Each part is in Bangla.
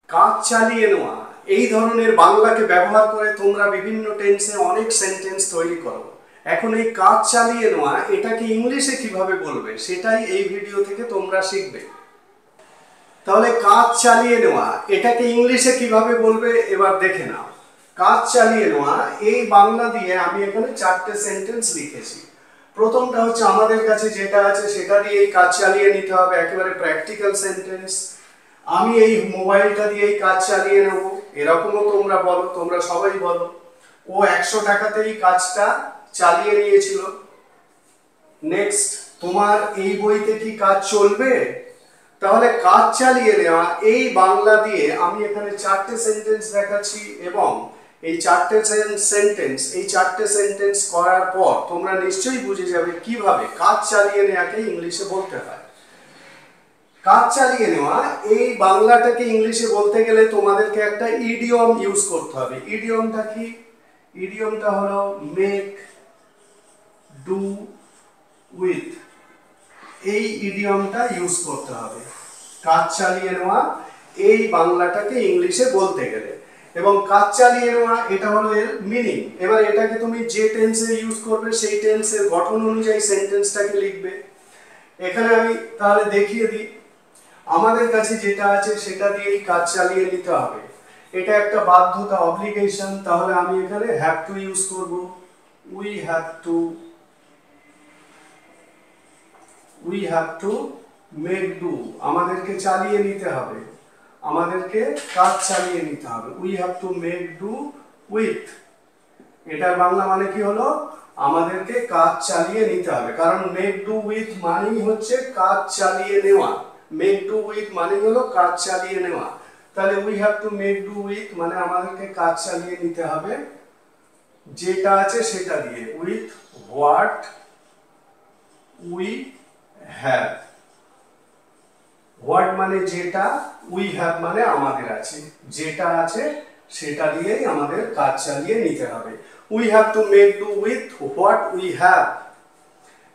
কাজ চালিয়ে নেওয়া এই ধরনের বাংলাকে ব্যবহার করে তোমরা বিভিন্ন টেন্সে অনেক সেন্টেন্স তৈরি করো। এখন এই কাজ চালিয়ে নেওয়া এটাকে ইংলিশে কিভাবে বলবে সেটাই এই ভিডিও থেকে তোমরা শিখবে। তাহলে কাজ চালিয়ে নেওয়া এটাকে ইংলিশে কিভাবে বলবে এবার দেখে নাও। কাজ চালিয়ে নেওয়া এই বাংলা দিয়ে আমি এখানে 4টে সেন্টেন্স লিখেছি। প্রথমটা হচ্ছে আমাদের কাছে যেটা আছে সেটা দিয়ে এই কাজ চালিয়ে নিতে হবে, একেবারে প্র্যাকটিক্যাল সেন্টেন্স। আমি এই মোবাইলটা দিয়ে এই কাজ চালিয়ে নেব, এরকমও তোমরা বলো, তোমরা সবাই বলো। ও 100 টাকাতেই কাজটা চালিয়ে নিয়েছিল। নেক্সট, তোমার এই বইতে কি কাজ চলবে? তাহলে কাজ চালিয়ে নেওয়া এই বাংলা দিয়ে আমি এখানে 4টে সেন্টেন্স দেখাচ্ছি এবং এই 4টে সেন্টেন্স করার পর তোমরা নিশ্চয়ই বুঝে যাবে কিভাবে কাজ চালিয়ে নেওয়াকে ইংলিশে বলতে হয়। কাজ চালিয়ে নেওয়া এই বাংলাটাকে ইংলিশে বলতে গেলে তোমাদেরকে একটা ইডিয়ম ইউজ করতে হবে। ইডিয়মটা কি? ইডিয়মটা হলো মেক ডু উইথ। এই ইডিয়মটা ইউজ করতে হবে কাজ চালিয়ে নেওয়া এই বাংলাটাকে ইংলিশে বলতে গেলে। এবং কাজ চালিয়ে নেওয়া এটা হলো এর মিনিং। এবার এটাকে তুমি যে টেন্সে ইউজ করবে সেই টেন্সের গঠন অনুযায়ী সেন্টেন্সটাকে লিখবে। এখানে আমি তাহলে দেখিয়ে দিই, আমাদের কাছে যেটা আছে সেটা দিয়েই কাজ চালিয়ে নিতে হবে। এটা একটা বাধ্যতা, অব্লিগেশন। তাহলে আমি এখানে হ্যাভ টু ইউজ করব। We have to make do. আমাদেরকে চালিয়ে নিতে হবে, আমাদেরকে কাজ চালিয়ে নিতে হবে। We have to make do with. এটার বাংলা মানে কি হলো? আমাদেরকে কাজ চালিয়ে নিতে হবে, কারণ মেক ডু উইথ মানেই হচ্ছে কাজ চালিয়ে নেওয়া। মেক ডু উইথ মানে হলো কাজ চালিয়ে নেওয়া। তাহলে we have to make do with মানে আমাদেরকে কাজ চালিয়ে নিতে হবে যেটা আছে সেটা দিয়ে, with what we have. What মানে যেটা, উই হ্যাভ মানে আমাদের আছে, যেটা আছে সেটা দিয়েই আমাদের কাজ চালিয়ে নিতে হবে। We have to make do with what we have.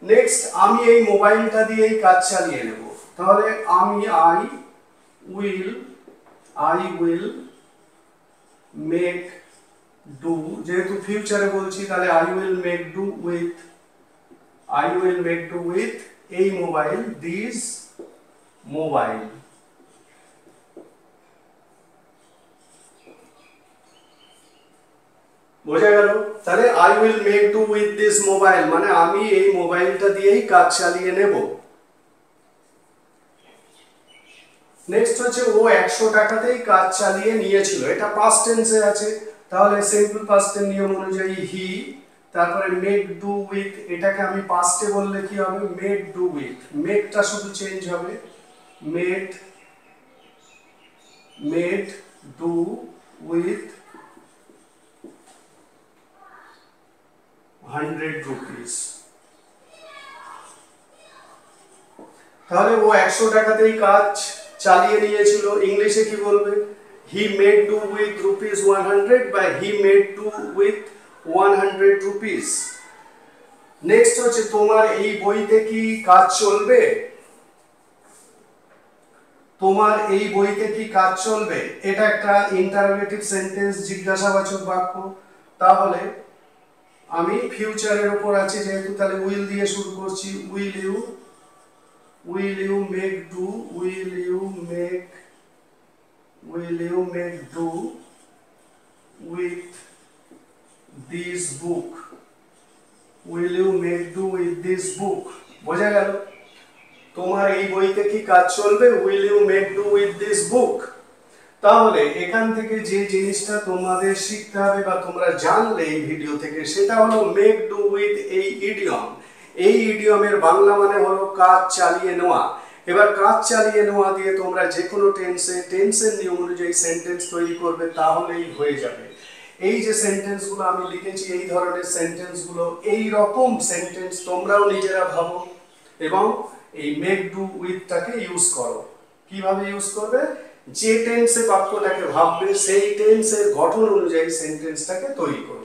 Next, আমি এই মোবাইলটা দিয়েই কাজ চালিয়ে নেব। তাহলে আমি আই উইল মেক ডু, যেহেতু ফিউচারে বলছি তাহলে I will make do with এই মোবাইল, দিস মোবাইল। বোঝা গেল? তাহলে I will make do with this mobile মানে আমি এই মোবাইলটা দিয়েই কাজ চালিয়ে নেব। নেক্সট হচ্ছে ও 100 টাকাতেই কাজ চালিয়ে নিয়েছিল। এটা পাস্ট টেন্সে আছে, তাহলে সিম্পল পাস্ট টেন্স নিয়ম অনুযায়ী হি, তারপরে মেক ডু উইথ, এটাকে আমি পাস্টে বললে কি হবে? Made do with. মেডটা শুধু চেঞ্জ হবে, মেড ডু উইথ 100 রুপিস। তাহলে ও 100 টাকাতেই কাজ চালিয়ে নিয়েছিল। ইংলিশে কি বলবে? He made do with rupees 100 বা he made do with 100 rupees. Next হচ্ছে তোমার এই বইতে কি কাজ চলবে? তোমার এই বইতে কি কাজ চলবে? এটা একটা ইন্টারোগেটিভ সেন্টেন্স, জিজ্ঞাসাবাচক বাক্য। তাহলে আমি ফিউচারের উপর আছে যেহেতু, তাহলে উইল দিয়ে শুরু করছি। Will you make do, will you make do with this book. Will you make do with this book. বোঝা গেল? তোমার এই বইতে কি কাজ চলবে? Will you make do with this book. তাহলে এখান থেকে যে জিনিসটা তোমাদের শিখতে হবে বা তোমরা জানলে এই ভিডিও থেকে, সেটা হলো মেক ডু উইথ এই ইডিয়ম। এই ইডিয়মের বাংলা মানে হলো কাজ চালিয়ে নেওয়া। এবার কাজ চালিয়ে নেওয়া দিয়ে তোমরা যে কোনো টেন্সের নিয়ম অনুযায়ী সেন্টেন্স তৈরি করবে, তাহলেই হয়ে যাবে। এই যে সেন্টেন্সগুলো আমি লিখেছি, এই ধরনের সেন্টেন্সগুলো, এই রকম সেন্টেন্স তোমরাও নিজেরা ভাবো এবং এই মেক ডু উইথটাকে ইউজ করো। কিভাবে ইউজ করবে? যে টেন্সে বাক্যটাকে ভাববে সেই টেন্সের গঠন অনুযায়ী সেন্টেন্সটাকে তৈরি করবে।